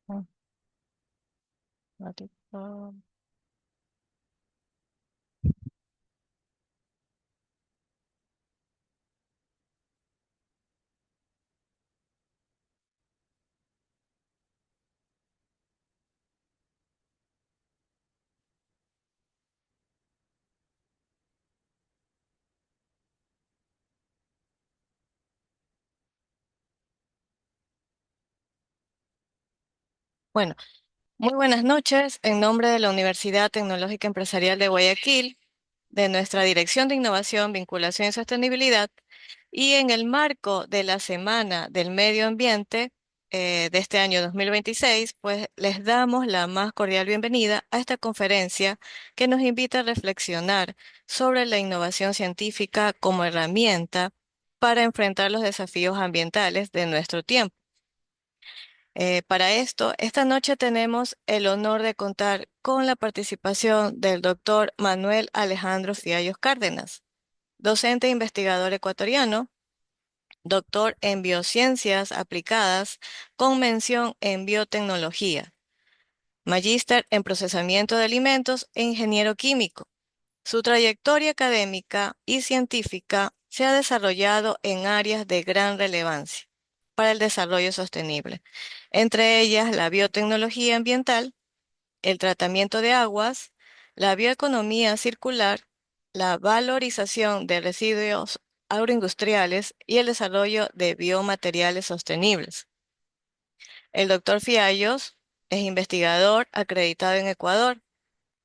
Mm, ratito. Bueno, muy buenas noches. En nombre de la Universidad Tecnológica Empresarial de Guayaquil, de nuestra Dirección de Innovación, Vinculación y Sostenibilidad, y en el marco de la Semana del Medio Ambiente de este año 2026, pues les damos la más cordial bienvenida a esta conferencia que nos invita a reflexionar sobre la innovación científica como herramienta para enfrentar los desafíos ambientales de nuestro tiempo. Para esto, esta noche tenemos el honor de contar con la participación del doctor Manuel Alejandro Fiallos Cárdenas, docente e investigador ecuatoriano, doctor en biociencias aplicadas con mención en biotecnología, magíster en procesamiento de alimentos e ingeniero químico. Su trayectoria académica y científica se ha desarrollado en áreas de gran relevancia para el desarrollo sostenible, entre ellas la biotecnología ambiental, el tratamiento de aguas, la bioeconomía circular, la valorización de residuos agroindustriales y el desarrollo de biomateriales sostenibles. El doctor Fiallos es investigador acreditado en Ecuador,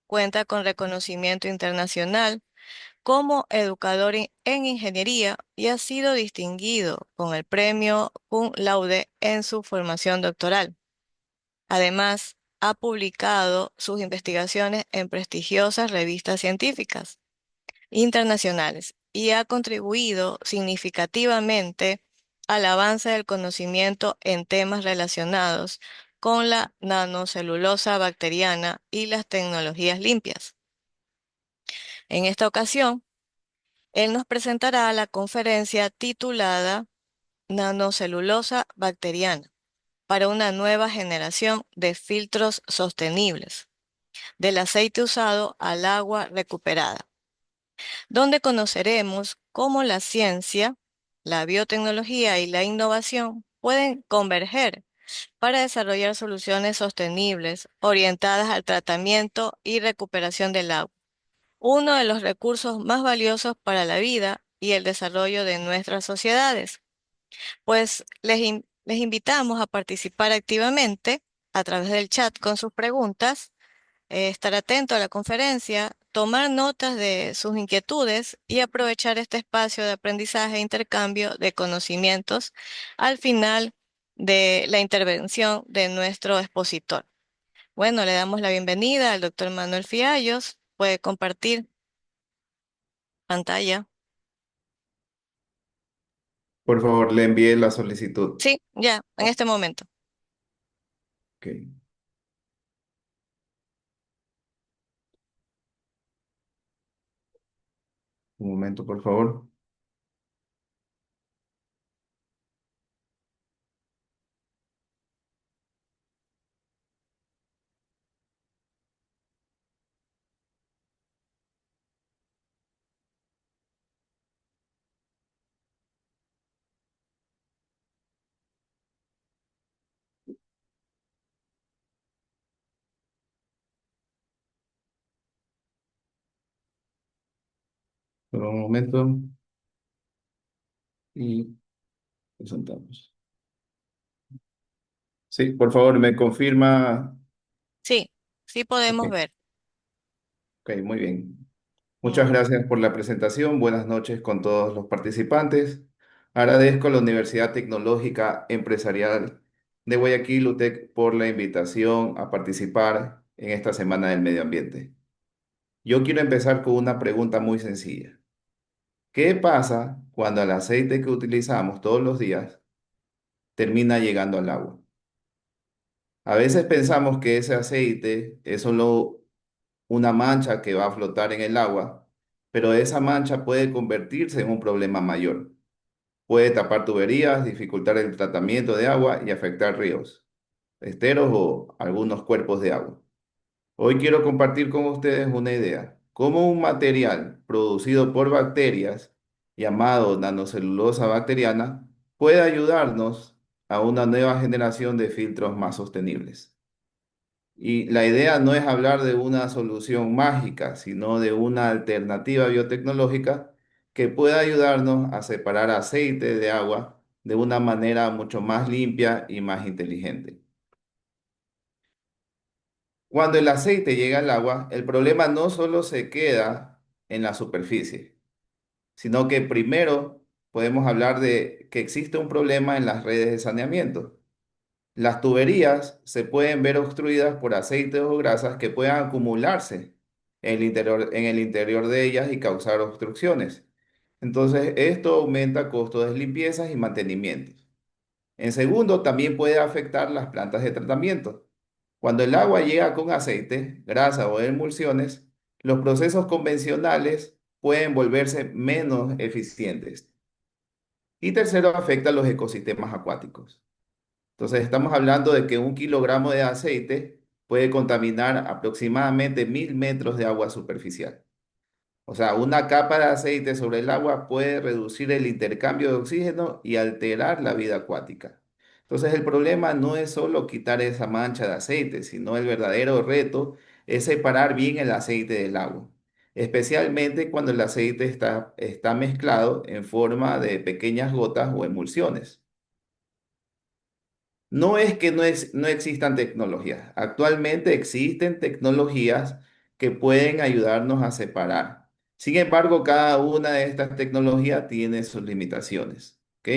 cuenta con reconocimiento internacional como educador en ingeniería y ha sido distinguido con el premio Cum Laude en su formación doctoral. Además, ha publicado sus investigaciones en prestigiosas revistas científicas internacionales y ha contribuido significativamente al avance del conocimiento en temas relacionados con la nanocelulosa bacteriana y las tecnologías limpias. En esta ocasión, él nos presentará la conferencia titulada Nanocelulosa bacteriana para una nueva generación de filtros sostenibles del aceite usado al agua recuperada, donde conoceremos cómo la ciencia, la biotecnología y la innovación pueden converger para desarrollar soluciones sostenibles orientadas al tratamiento y recuperación del agua, uno de los recursos más valiosos para la vida y el desarrollo de nuestras sociedades. Pues les invitamos a participar activamente a través del chat con sus preguntas, estar atento a la conferencia, tomar notas de sus inquietudes y aprovechar este espacio de aprendizaje e intercambio de conocimientos al final de la intervención de nuestro expositor. Bueno, le damos la bienvenida al doctor Manuel Fiallos. Puede compartir pantalla. Por favor, le envíe la solicitud. Sí, ya, en este momento. Ok. Un momento, por favor. Por un momento y presentamos. Sí, por favor, me confirma. Sí, sí Ok, podemos ver. ok, muy bien. Muchas Mm, gracias por la presentación. Buenas noches con todos los participantes. Agradezco a la Universidad Tecnológica Empresarial de Guayaquil, UTEC, por la invitación a participar en esta Semana del Medio Ambiente. Yo quiero empezar con una pregunta muy sencilla. ¿Qué pasa cuando el aceite que utilizamos todos los días termina llegando al agua? A veces pensamos que ese aceite es solo una mancha que va a flotar en el agua, pero esa mancha puede convertirse en un problema mayor. Puede tapar tuberías, dificultar el tratamiento de agua y afectar ríos. esteros o algunos cuerpos de agua. Hoy quiero compartir con ustedes una idea, cómo un material producido por bacterias, llamado nanocelulosa bacteriana, puede ayudarnos a una nueva generación de filtros más sostenibles. Y la idea no es hablar de una solución mágica, sino de una alternativa biotecnológica que pueda ayudarnos a separar aceite de agua de una manera mucho más limpia y más inteligente. Cuando el aceite llega al agua, el problema no solo se queda en la superficie, sino que primero podemos hablar de que existe un problema en las redes de saneamiento. Las tuberías se pueden ver obstruidas por aceites o grasas que puedan acumularse en el interior de ellas y causar obstrucciones. Entonces, esto aumenta costos de limpiezas y mantenimientos. En segundo, también puede afectar las plantas de tratamiento. Cuando el agua llega con aceite, grasa o emulsiones, los procesos convencionales pueden volverse menos eficientes. Y tercero, afecta a los ecosistemas acuáticos. Entonces, estamos hablando de que 1 kilogramo de aceite puede contaminar aproximadamente 1000 metros de agua superficial. O sea, una capa de aceite sobre el agua puede reducir el intercambio de oxígeno y alterar la vida acuática. Entonces, el problema no es solo quitar esa mancha de aceite, sino el verdadero reto es separar bien el aceite del agua, especialmente cuando el aceite está mezclado en forma de pequeñas gotas o emulsiones. No es que no existan tecnologías. Actualmente existen tecnologías que pueden ayudarnos a separar. Sin embargo, cada una de estas tecnologías tiene sus limitaciones. ¿Ok?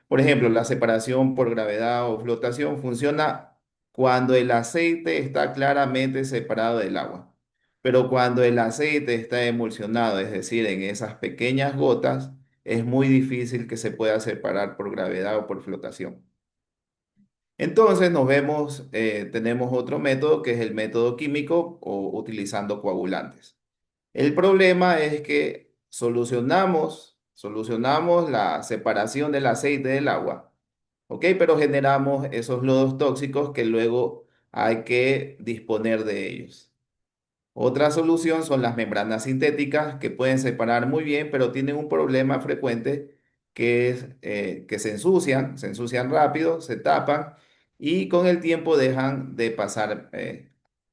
Por ejemplo, la separación por gravedad o flotación funciona cuando el aceite está claramente separado del agua. Pero cuando el aceite está emulsionado, es decir, en esas pequeñas gotas, es muy difícil que se pueda separar por gravedad o por flotación. Entonces tenemos otro método que es el método químico o utilizando coagulantes. El problema es que solucionamos la separación del aceite del agua, ¿ok? Pero generamos esos lodos tóxicos que luego hay que disponer de ellos. Otra solución son las membranas sintéticas que pueden separar muy bien, pero tienen un problema frecuente que es que se ensucian rápido, se tapan y con el tiempo dejan de pasar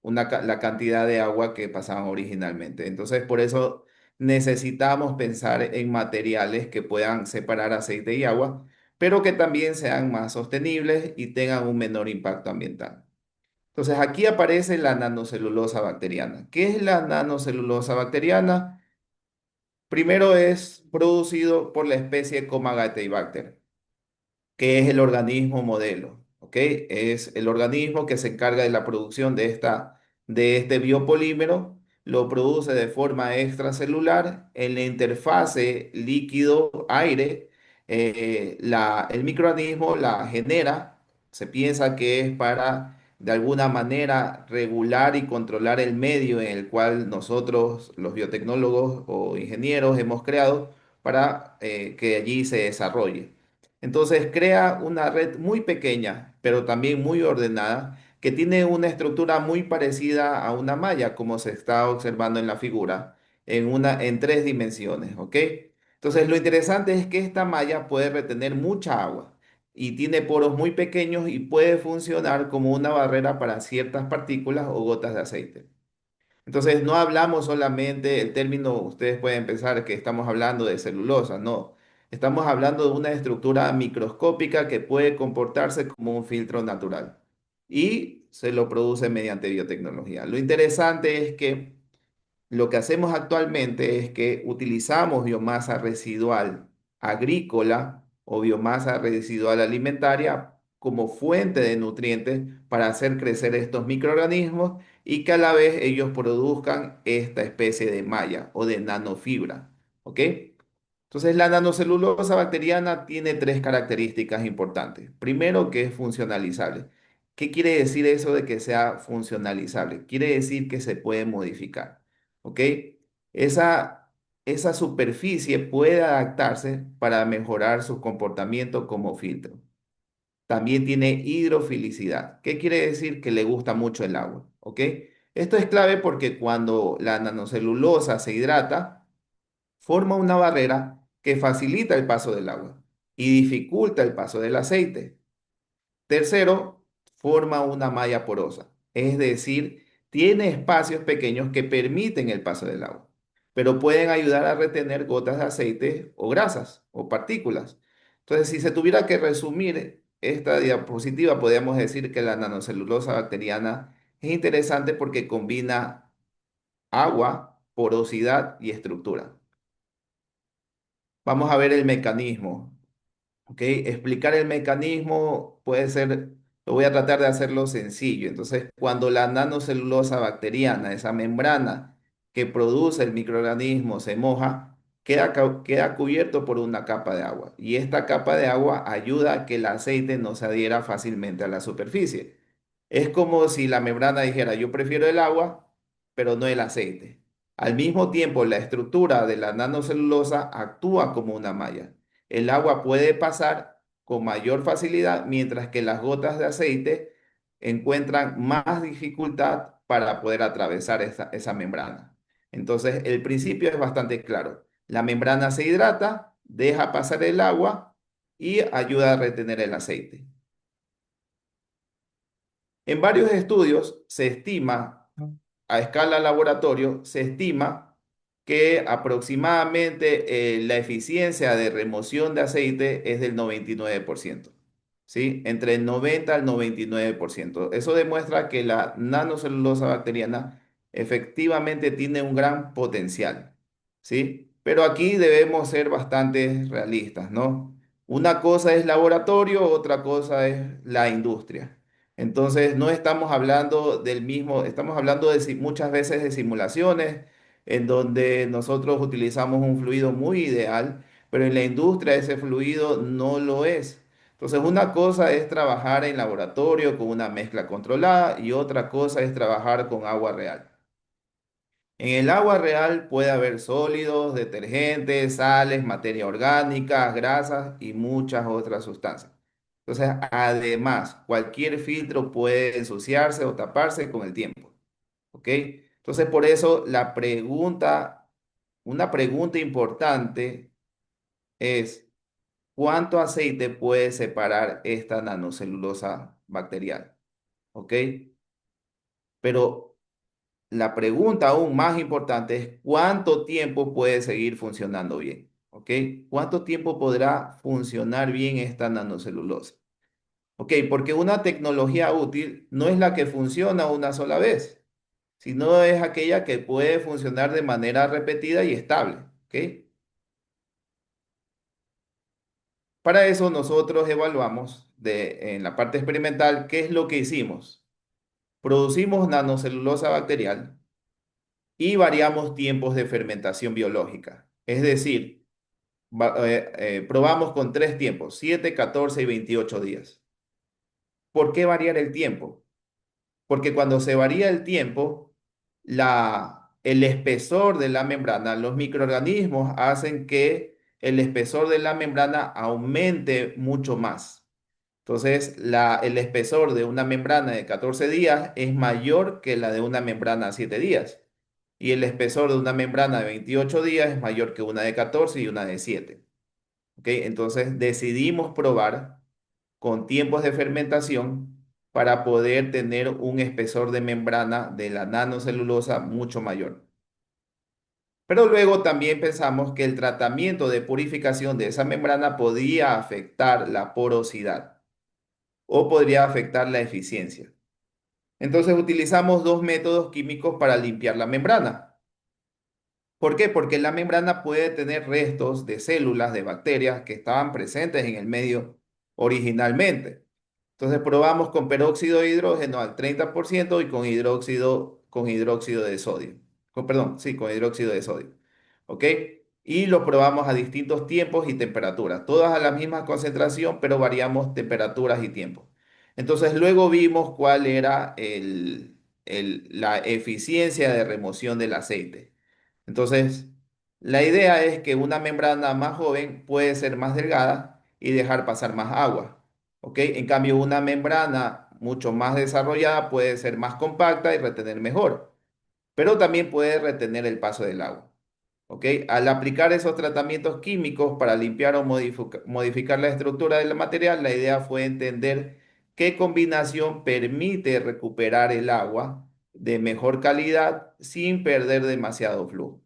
la cantidad de agua que pasaban originalmente. Entonces, por eso necesitamos pensar en materiales que puedan separar aceite y agua, pero que también sean más sostenibles y tengan un menor impacto ambiental. Entonces aquí aparece la nanocelulosa bacteriana. ¿Qué es la nanocelulosa bacteriana? Primero es producido por la especie Comagataebacter, que es el organismo modelo, ¿ok? Es el organismo que se encarga de la producción de este biopolímero, lo produce de forma extracelular en la interfase líquido-aire. El microorganismo la genera, se piensa que es para de alguna manera regular y controlar el medio en el cual nosotros, los biotecnólogos o ingenieros, hemos creado para que allí se desarrolle. Entonces crea una red muy pequeña, pero también muy ordenada, que tiene una estructura muy parecida a una malla, como se está observando en la figura, en 3 dimensiones, ¿ok? Entonces lo interesante es que esta malla puede retener mucha agua y tiene poros muy pequeños y puede funcionar como una barrera para ciertas partículas o gotas de aceite. Entonces, no hablamos solamente, el término, ustedes pueden pensar que estamos hablando de celulosa, no. Estamos hablando de una estructura microscópica que puede comportarse como un filtro natural y se lo produce mediante biotecnología. Lo interesante es que lo que hacemos actualmente es que utilizamos biomasa residual agrícola o biomasa residual alimentaria como fuente de nutrientes para hacer crecer estos microorganismos y que a la vez ellos produzcan esta especie de malla o de nanofibra. ¿Ok? Entonces, la nanocelulosa bacteriana tiene 3 características importantes. Primero, que es funcionalizable. ¿Qué quiere decir eso de que sea funcionalizable? Quiere decir que se puede modificar. ¿Ok? Esa, esa superficie puede adaptarse para mejorar su comportamiento como filtro. también tiene hidrofilicidad. ¿Qué quiere decir? Que le gusta mucho el agua, ¿ok? Esto es clave porque cuando la nanocelulosa se hidrata, forma una barrera que facilita el paso del agua y dificulta el paso del aceite. Tercero, forma una malla porosa, es decir, tiene espacios pequeños que permiten el paso del agua, pero pueden ayudar a retener gotas de aceite o grasas o partículas. Entonces, si se tuviera que resumir esta diapositiva, podríamos decir que la nanocelulosa bacteriana es interesante porque combina agua, porosidad y estructura. Vamos a ver el mecanismo. ¿Ok? Explicar el mecanismo puede ser, lo voy a tratar de hacerlo sencillo. Entonces, cuando la nanocelulosa bacteriana, esa membrana que produce el microorganismo, se moja, queda cubierto por una capa de agua. Y esta capa de agua ayuda a que el aceite no se adhiera fácilmente a la superficie. Es como si la membrana dijera, yo prefiero el agua, pero no el aceite. Al mismo tiempo, la estructura de la nanocelulosa actúa como una malla. El agua puede pasar con mayor facilidad, mientras que las gotas de aceite encuentran más dificultad para poder atravesar esa membrana. Entonces, el principio es bastante claro. La membrana se hidrata, deja pasar el agua y ayuda a retener el aceite. En varios estudios se estima, a escala laboratorio, se estima que aproximadamente la eficiencia de remoción de aceite es del 99%, ¿sí? Entre el 90 al 99%. Eso demuestra que la nanocelulosa bacteriana efectivamente tiene un gran potencial, ¿sí? Pero aquí debemos ser bastante realistas, ¿no? Una cosa es laboratorio, otra cosa es la industria. Entonces, no estamos hablando del mismo, estamos hablando de muchas veces de simulaciones en donde nosotros utilizamos un fluido muy ideal, pero en la industria ese fluido no lo es. Entonces, una cosa es trabajar en laboratorio con una mezcla controlada y otra cosa es trabajar con agua real. En el agua real puede haber sólidos, detergentes, sales, materia orgánica, grasas y muchas otras sustancias. Entonces, además, cualquier filtro puede ensuciarse o taparse con el tiempo. ¿Ok? Entonces, por eso una pregunta importante es, ¿cuánto aceite puede separar esta nanocelulosa bacterial? ¿Ok? Pero la pregunta aún más importante es cuánto tiempo puede seguir funcionando bien, ¿ok? ¿Cuánto tiempo podrá funcionar bien esta nanocelulosa? ¿Ok? Porque una tecnología útil no es la que funciona una sola vez, sino es aquella que puede funcionar de manera repetida y estable, ¿ok? Para eso nosotros evaluamos en la parte experimental qué es lo que hicimos. Producimos nanocelulosa bacterial y variamos tiempos de fermentación biológica. Es decir, probamos con tres tiempos, 7, 14 y 28 días. ¿Por qué variar el tiempo? Porque cuando se varía el tiempo, el espesor de la membrana, los microorganismos hacen que el espesor de la membrana aumente mucho más. Entonces, el espesor de una membrana de 14 días es mayor que la de una membrana de 7 días. Y el espesor de una membrana de 28 días es mayor que una de 14 y una de 7. ¿Ok? Entonces, decidimos probar con tiempos de fermentación para poder tener un espesor de membrana de la nanocelulosa mucho mayor. Pero luego también pensamos que el tratamiento de purificación de esa membrana podía afectar la porosidad o podría afectar la eficiencia. Entonces utilizamos dos métodos químicos para limpiar la membrana. ¿Por qué? Porque la membrana puede tener restos de células, de bacterias que estaban presentes en el medio originalmente. Entonces probamos con peróxido de hidrógeno al 30% y con hidróxido de sodio. Perdón, sí, con hidróxido de sodio. ¿Ok? Y lo probamos a distintos tiempos y temperaturas, todas a la misma concentración, pero variamos temperaturas y tiempos. Entonces luego vimos cuál era la eficiencia de remoción del aceite. Entonces, la idea es que una membrana más joven puede ser más delgada y dejar pasar más agua. ¿ok? En cambio, una membrana mucho más desarrollada puede ser más compacta y retener mejor, pero también puede retener el paso del agua. ¿Ok? Al aplicar esos tratamientos químicos para limpiar o modificar la estructura del material, la idea fue entender qué combinación permite recuperar el agua de mejor calidad sin perder demasiado flujo.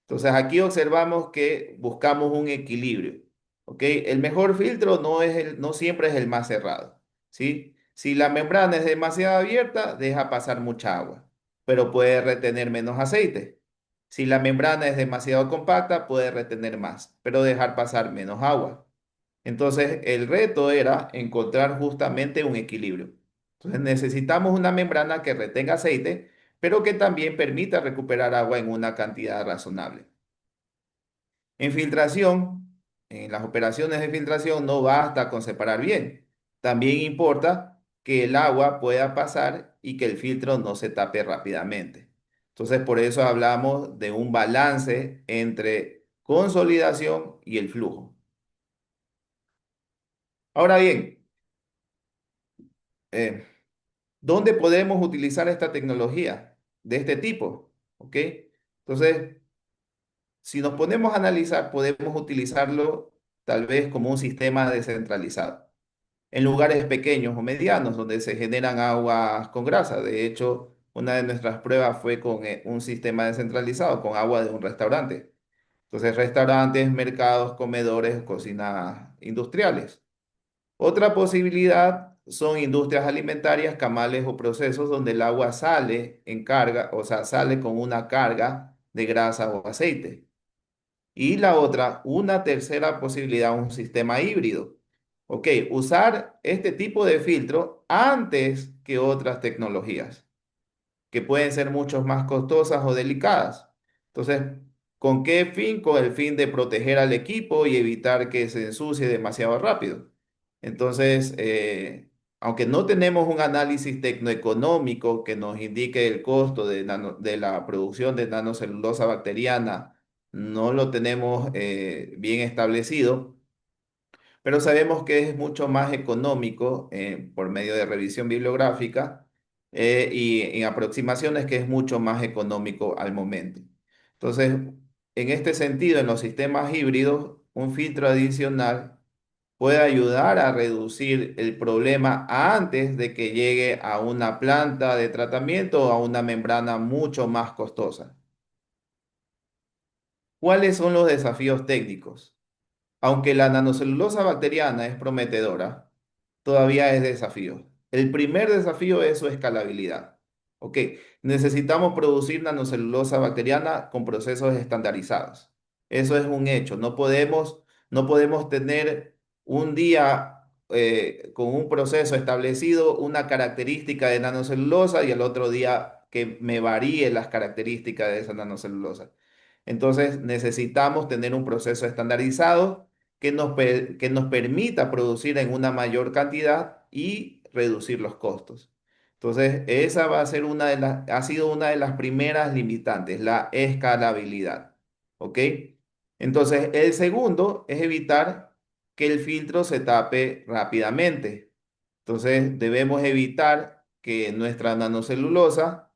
Entonces aquí observamos que buscamos un equilibrio, ¿ok? El mejor filtro no siempre es el más cerrado, ¿sí? Si la membrana es demasiado abierta, deja pasar mucha agua, pero puede retener menos aceite. Si la membrana es demasiado compacta, puede retener más, pero dejar pasar menos agua. Entonces el reto era encontrar justamente un equilibrio. Entonces necesitamos una membrana que retenga aceite, pero que también permita recuperar agua en una cantidad razonable. En filtración, en las operaciones de filtración no basta con separar bien. También importa que el agua pueda pasar y que el filtro no se tape rápidamente. Entonces, por eso hablamos de un balance entre consolidación y el flujo. Ahora bien, eh, ¿dónde podemos utilizar esta tecnología de este tipo? ¿Ok? Entonces, si nos ponemos a analizar, podemos utilizarlo tal vez como un sistema descentralizado en lugares pequeños o medianos donde se generan aguas con grasa. De hecho, una de nuestras pruebas fue con un sistema descentralizado, con agua de un restaurante. Entonces, restaurantes, mercados, comedores, cocinas industriales. Otra posibilidad son industrias alimentarias, camales o procesos donde el agua sale en carga, o sea, sale con una carga de grasa o aceite. Y la otra, una tercera posibilidad, un sistema híbrido. Ok, usar este tipo de filtro antes que otras tecnologías que pueden ser mucho más costosas o delicadas. Entonces, ¿con qué fin? Con el fin de proteger al equipo y evitar que se ensucie demasiado rápido. Entonces, aunque no tenemos un análisis tecnoeconómico que nos indique el costo de la producción de nanocelulosa bacteriana, no lo tenemos bien establecido, pero sabemos que es mucho más económico por medio de revisión bibliográfica y en aproximaciones que es mucho más económico al momento. Entonces, en este sentido, en los sistemas híbridos, un filtro adicional puede ayudar a reducir el problema antes de que llegue a una planta de tratamiento o a una membrana mucho más costosa. ¿Cuáles son los desafíos técnicos? Aunque la nanocelulosa bacteriana es prometedora, todavía es desafío. El primer desafío es su escalabilidad. Ok, necesitamos producir nanocelulosa bacteriana con procesos estandarizados. Eso es un hecho. No podemos tener un día con un proceso establecido, una característica de nanocelulosa y el otro día que me varíe las características de esa nanocelulosa. Entonces necesitamos tener un proceso estandarizado que nos permita producir en una mayor cantidad y reducir los costos. Entonces, esa va a ser ha sido una de las primeras limitantes, la escalabilidad. ¿Ok? Entonces, el segundo es evitar que el filtro se tape rápidamente. Entonces, debemos evitar que nuestra nanocelulosa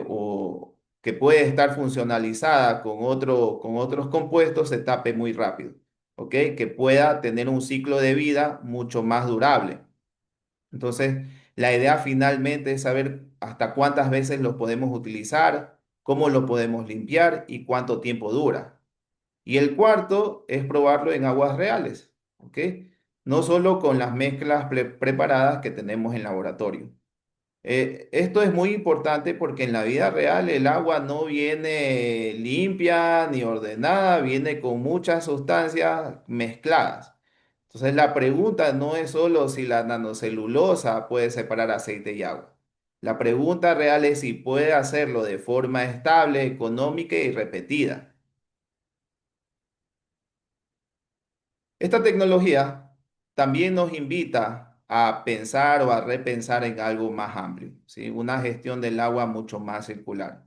o que puede estar funcionalizada con otros compuestos se tape muy rápido. ¿Ok? Que pueda tener un ciclo de vida mucho más durable. Entonces, la idea finalmente es saber hasta cuántas veces lo podemos utilizar, cómo lo podemos limpiar y cuánto tiempo dura. Y el cuarto es probarlo en aguas reales, ¿ok? No solo con las mezclas preparadas que tenemos en laboratorio. Esto es muy importante porque en la vida real el agua no viene limpia ni ordenada, viene con muchas sustancias mezcladas. Entonces la pregunta no es solo si la nanocelulosa puede separar aceite y agua. La pregunta real es si puede hacerlo de forma estable, económica y repetida. Esta tecnología también nos invita a pensar o a repensar en algo más amplio, ¿sí? Una gestión del agua mucho más circular.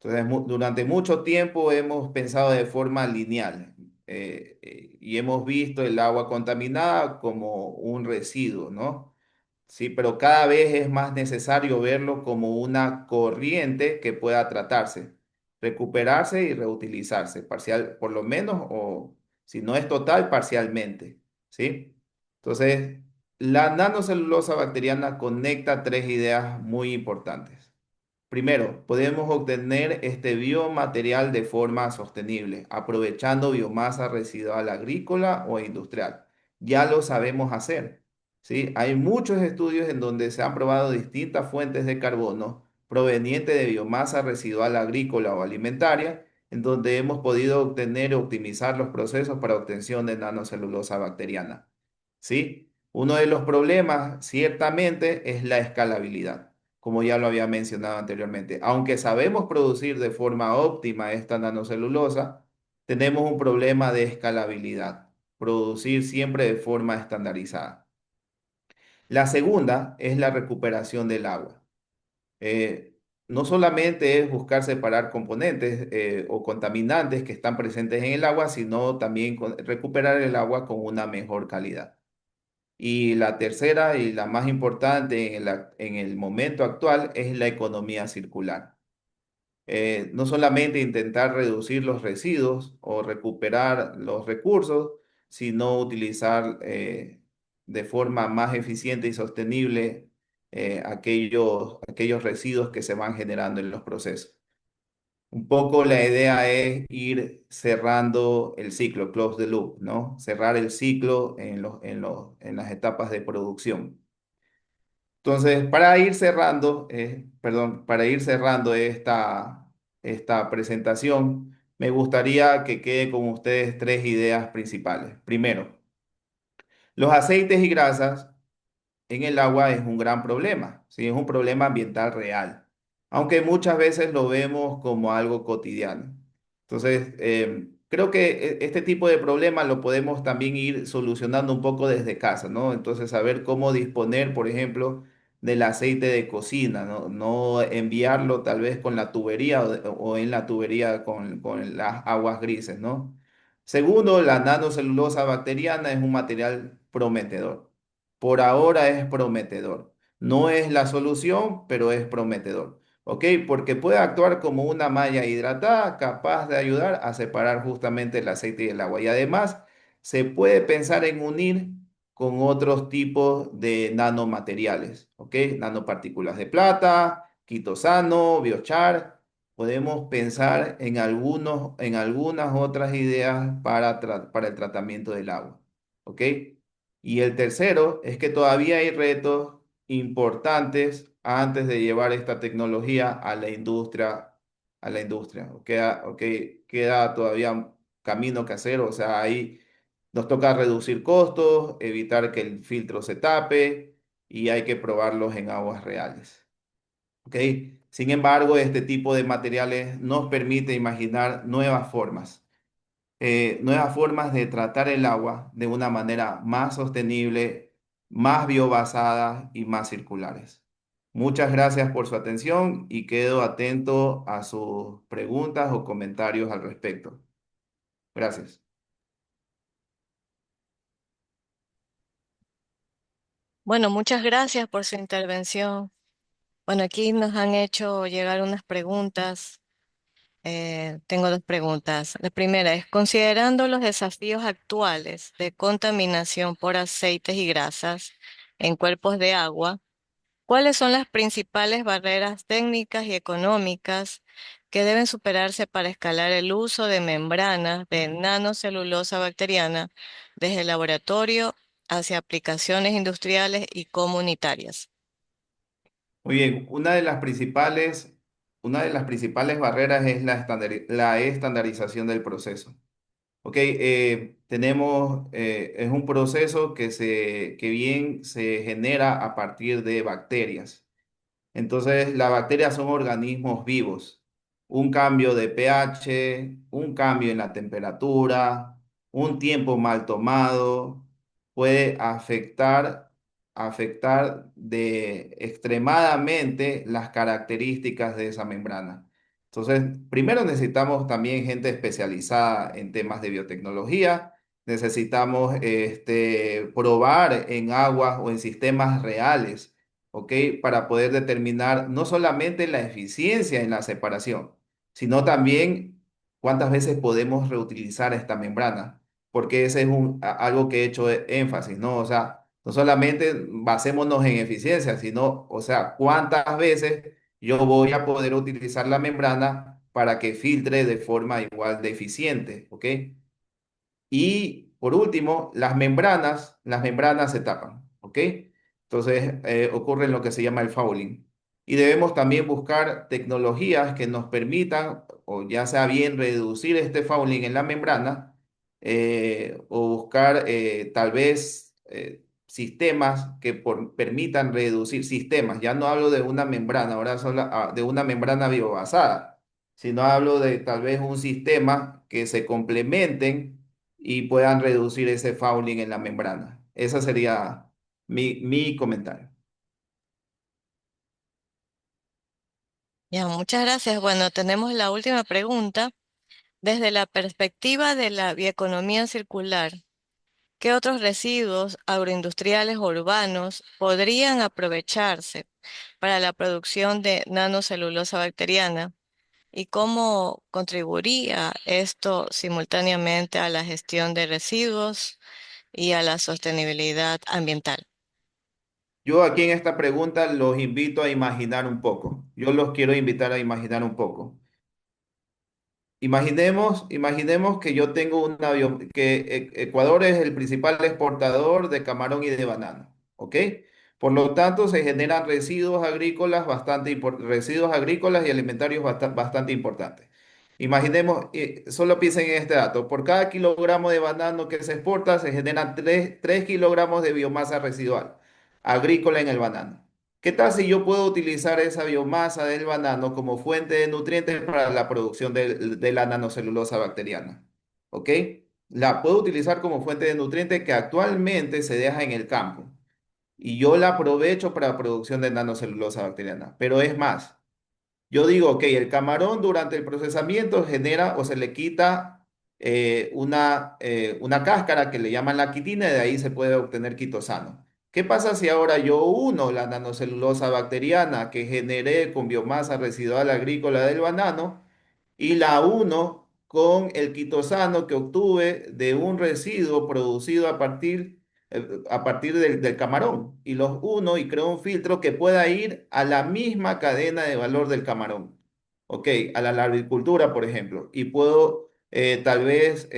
Entonces, durante mucho tiempo hemos pensado de forma lineal. y hemos visto el agua contaminada como un residuo, ¿no? Sí, pero cada vez es más necesario verlo como una corriente que pueda tratarse, recuperarse y reutilizarse, parcial, por lo menos, o si no es total, parcialmente, ¿sí? Entonces, la nanocelulosa bacteriana conecta tres ideas muy importantes. Primero, podemos obtener este biomaterial de forma sostenible, aprovechando biomasa residual agrícola o industrial. Ya lo sabemos hacer, ¿sí? Hay muchos estudios en donde se han probado distintas fuentes de carbono provenientes de biomasa residual agrícola o alimentaria, en donde hemos podido obtener y optimizar los procesos para obtención de nanocelulosa bacteriana, ¿sí? Uno de los problemas, ciertamente, es la escalabilidad, como ya lo había mencionado anteriormente. Aunque sabemos producir de forma óptima esta nanocelulosa, tenemos un problema de escalabilidad, producir siempre de forma estandarizada. La segunda es la recuperación del agua. Eh, no solamente es buscar separar componentes o contaminantes que están presentes en el agua, sino también recuperar el agua con una mejor calidad. Y la tercera y la más importante en el momento actual es la economía circular. No solamente intentar reducir los residuos o recuperar los recursos, sino utilizar de forma más eficiente y sostenible aquellos residuos que se van generando en los procesos. Un poco la idea es ir cerrando el ciclo, close the loop, ¿no? Cerrar el ciclo en las etapas de producción. Entonces, para ir cerrando esta presentación, me gustaría que quede con ustedes tres ideas principales. Primero, los aceites y grasas en el agua es un gran problema, ¿sí? Es un problema ambiental real, aunque muchas veces lo vemos como algo cotidiano. Entonces, creo que este tipo de problemas lo podemos también ir solucionando un poco desde casa, ¿no? Entonces, saber cómo disponer, por ejemplo, del aceite de cocina, ¿no? No enviarlo tal vez con la tubería o en la tubería con las aguas grises, ¿no? Segundo, la nanocelulosa bacteriana es un material prometedor. Por ahora es prometedor. No es la solución, pero es prometedor. ¿Ok? Porque puede actuar como una malla hidratada capaz de ayudar a separar justamente el aceite y el agua. Y además se puede pensar en unir con otros tipos de nanomateriales. ¿Ok? Nanopartículas de plata, quitosano, biochar. Podemos pensar en algunas otras ideas para el tratamiento del agua. ¿Ok? Y el tercero es que todavía hay retos importantes antes de llevar esta tecnología a la industria. Queda todavía un camino que hacer, o sea, ahí nos toca reducir costos, evitar que el filtro se tape y hay que probarlos en aguas reales. ¿Ok? Sin embargo, este tipo de materiales nos permite imaginar nuevas formas de tratar el agua de una manera más sostenible, más biobasada y más circulares. Muchas gracias por su atención y quedo atento a sus preguntas o comentarios al respecto. Gracias. Bueno, muchas gracias por su intervención. Bueno, aquí nos han hecho llegar unas preguntas. Tengo dos preguntas. La primera es, considerando los desafíos actuales de contaminación por aceites y grasas en cuerpos de agua, ¿cuáles son las principales barreras técnicas y económicas que deben superarse para escalar el uso de membranas de nanocelulosa bacteriana desde el laboratorio hacia aplicaciones industriales y comunitarias? Muy bien, una de las principales barreras es la estandarización del proceso. Ok, es un proceso que bien se genera a partir de bacterias. Entonces, las bacterias son organismos vivos. Un cambio de pH, un cambio en la temperatura, un tiempo mal tomado puede afectar de extremadamente las características de esa membrana. Entonces, primero necesitamos también gente especializada en temas de biotecnología. Necesitamos probar en aguas o en sistemas reales, ¿ok? Para poder determinar no solamente la eficiencia en la separación, sino también cuántas veces podemos reutilizar esta membrana, porque ese es algo que he hecho énfasis, ¿no? O sea, no solamente basémonos en eficiencia, sino, o sea, cuántas veces yo voy a poder utilizar la membrana para que filtre de forma igual de eficiente, ¿ok? Y por último, las membranas se tapan, ¿ok? Entonces ocurre lo que se llama el fouling. Y debemos también buscar tecnologías que nos permitan, o ya sea bien reducir este fouling en la membrana, o buscar tal vez sistemas que permitan reducir sistemas. Ya no hablo de una membrana, ahora solo de una membrana biobasada, sino hablo de tal vez un sistema que se complementen y puedan reducir ese fouling en la membrana. Ese sería mi comentario. Ya, muchas gracias. Bueno, tenemos la última pregunta. Desde la perspectiva de la bioeconomía circular, ¿qué otros residuos agroindustriales o urbanos podrían aprovecharse para la producción de nanocelulosa bacteriana? ¿Y cómo contribuiría esto simultáneamente a la gestión de residuos y a la sostenibilidad ambiental? Yo aquí en esta pregunta los invito a imaginar un poco. Yo los quiero invitar a imaginar un poco. Imaginemos que yo tengo que Ecuador es el principal exportador de camarón y de banano, ¿ok? Por lo tanto, se generan residuos agrícolas y alimentarios bastante importantes. Imaginemos, solo piensen en este dato, por cada kilogramo de banano que se exporta, se generan 3 kilogramos de biomasa residual agrícola en el banano. ¿Qué tal si yo puedo utilizar esa biomasa del banano como fuente de nutrientes para la producción de la nanocelulosa bacteriana? ¿Ok? La puedo utilizar como fuente de nutrientes que actualmente se deja en el campo y yo la aprovecho para la producción de nanocelulosa bacteriana. Pero es más. Yo digo, ok, el camarón durante el procesamiento genera o se le quita una cáscara que le llaman la quitina y de ahí se puede obtener quitosano. ¿Qué pasa si ahora yo uno la nanocelulosa bacteriana que generé con biomasa residual agrícola del banano y la uno con el quitosano que obtuve de un residuo producido a partir del camarón y los uno y creo un filtro que pueda ir a la misma cadena de valor del camarón? Ok, a la larvicultura, por ejemplo, y puedo tal vez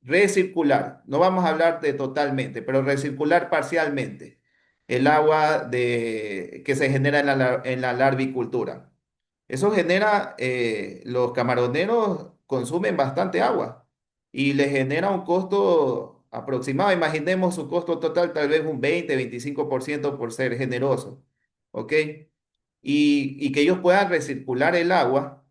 recircular, no vamos a hablar de totalmente, pero recircular parcialmente el agua que se genera en la larvicultura. Eso genera, los camaroneros consumen bastante agua y les genera un costo aproximado. Imaginemos su costo total, tal vez un 20-25% por ser generoso, ¿ok? Y que ellos puedan recircular el agua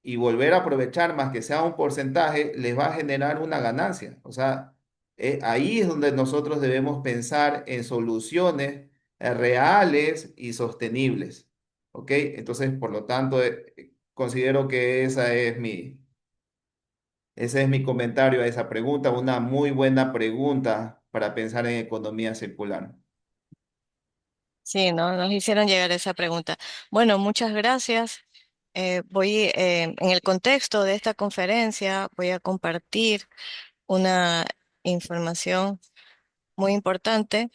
y volver a aprovechar más que sea un porcentaje, les va a generar una ganancia. O sea, ahí es donde nosotros debemos pensar en soluciones reales y sostenibles. ¿Ok? Entonces, por lo tanto, considero que ese es mi comentario a esa pregunta, una muy buena pregunta para pensar en economía circular. Sí, ¿no? Nos hicieron llegar esa pregunta. Bueno, muchas gracias. En el contexto de esta conferencia, voy a compartir una información muy importante.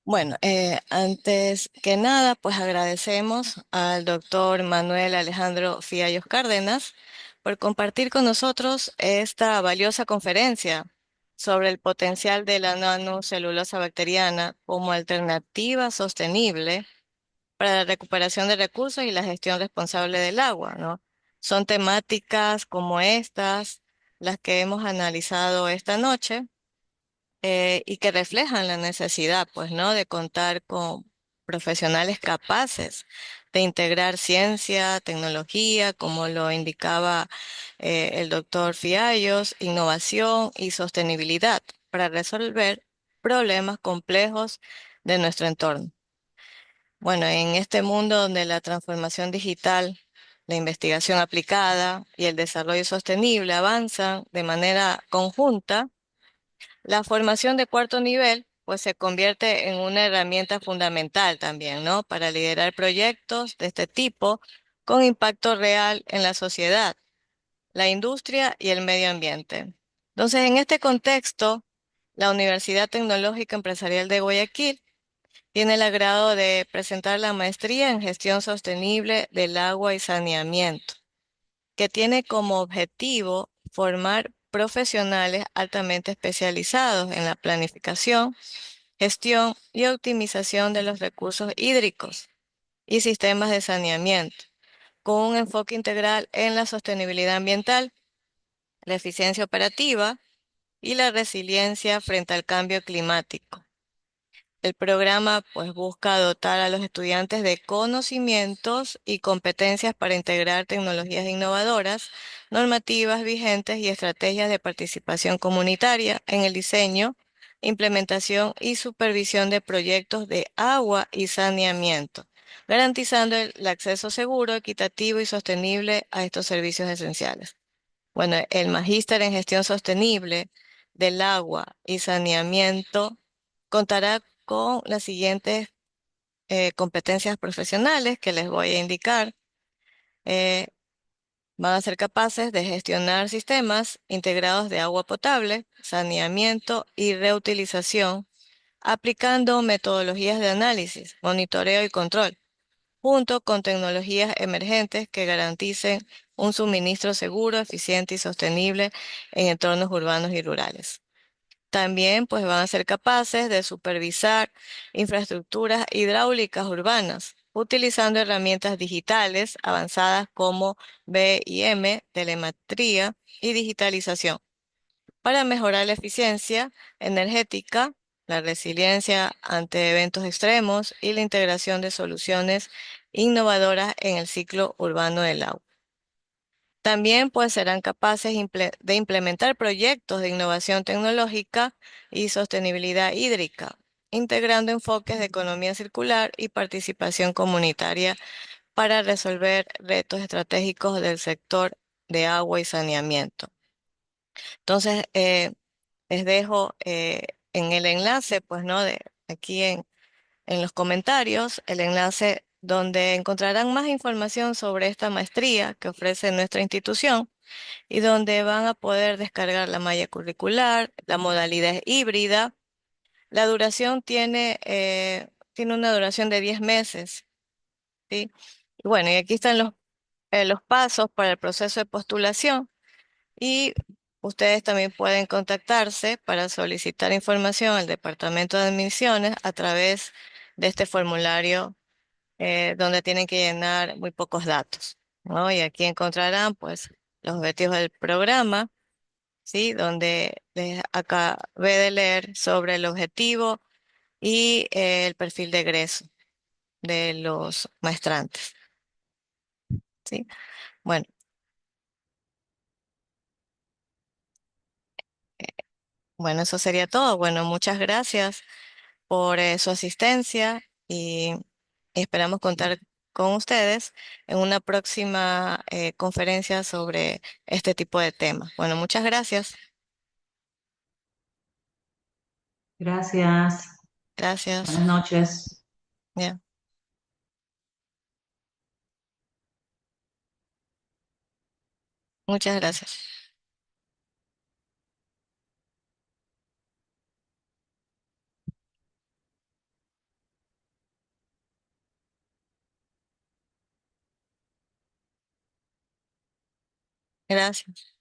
Bueno, antes que nada, pues agradecemos al doctor Manuel Alejandro Fiallos Cárdenas por compartir con nosotros esta valiosa conferencia sobre el potencial de la nanocelulosa bacteriana como alternativa sostenible para la recuperación de recursos y la gestión responsable del agua, ¿no? Son temáticas como estas las que hemos analizado esta noche, y que reflejan la necesidad, pues, ¿no? De contar con profesionales capaces de integrar ciencia, tecnología, como lo indicaba el doctor Fiallos, innovación y sostenibilidad para resolver problemas complejos de nuestro entorno. Bueno, en este mundo donde la transformación digital, la investigación aplicada y el desarrollo sostenible avanzan de manera conjunta, la formación de cuarto nivel pues se convierte en una herramienta fundamental también, ¿no? Para liderar proyectos de este tipo con impacto real en la sociedad, la industria y el medio ambiente. Entonces, en este contexto, la Universidad Tecnológica Empresarial de Guayaquil tiene el agrado de presentar la maestría en gestión sostenible del agua y saneamiento, que tiene como objetivo formar profesionales altamente especializados en la planificación, gestión y optimización de los recursos hídricos y sistemas de saneamiento, con un enfoque integral en la sostenibilidad ambiental, la eficiencia operativa y la resiliencia frente al cambio climático. El programa pues busca dotar a los estudiantes de conocimientos y competencias para integrar tecnologías innovadoras, normativas vigentes y estrategias de participación comunitaria en el diseño, implementación y supervisión de proyectos de agua y saneamiento, garantizando el acceso seguro, equitativo y sostenible a estos servicios esenciales. Bueno, el magíster en gestión sostenible del agua y saneamiento contará con las siguientes competencias profesionales que les voy a indicar. Eh, Van a ser capaces de gestionar sistemas integrados de agua potable, saneamiento y reutilización, aplicando metodologías de análisis, monitoreo y control, junto con tecnologías emergentes que garanticen un suministro seguro, eficiente y sostenible en entornos urbanos y rurales. También pues van a ser capaces de supervisar infraestructuras hidráulicas urbanas, utilizando herramientas digitales avanzadas como BIM, telemetría y digitalización, para mejorar la eficiencia energética, la resiliencia ante eventos extremos y la integración de soluciones innovadoras en el ciclo urbano del agua. También pues serán capaces de implementar proyectos de innovación tecnológica y sostenibilidad hídrica, integrando enfoques de economía circular y participación comunitaria para resolver retos estratégicos del sector de agua y saneamiento. Entonces, les dejo en el enlace, pues, ¿no? De aquí en los comentarios, el enlace donde encontrarán más información sobre esta maestría que ofrece nuestra institución y donde van a poder descargar la malla curricular, la modalidad es híbrida. La duración tiene una duración de 10 meses, ¿sí? Y bueno, y aquí están los pasos para el proceso de postulación y ustedes también pueden contactarse para solicitar información al Departamento de Admisiones a través de este formulario donde tienen que llenar muy pocos datos, ¿no? Y aquí encontrarán pues los objetivos del programa, ¿sí? Donde les acabé de leer sobre el objetivo y el perfil de egreso de los maestrantes, ¿sí? Bueno, eh, bueno, eso sería todo. Bueno, muchas gracias por su asistencia y esperamos contar con ustedes en una próxima conferencia sobre este tipo de temas. Bueno, muchas gracias. Gracias. Gracias. Buenas noches. Ya, muchas gracias. Gracias.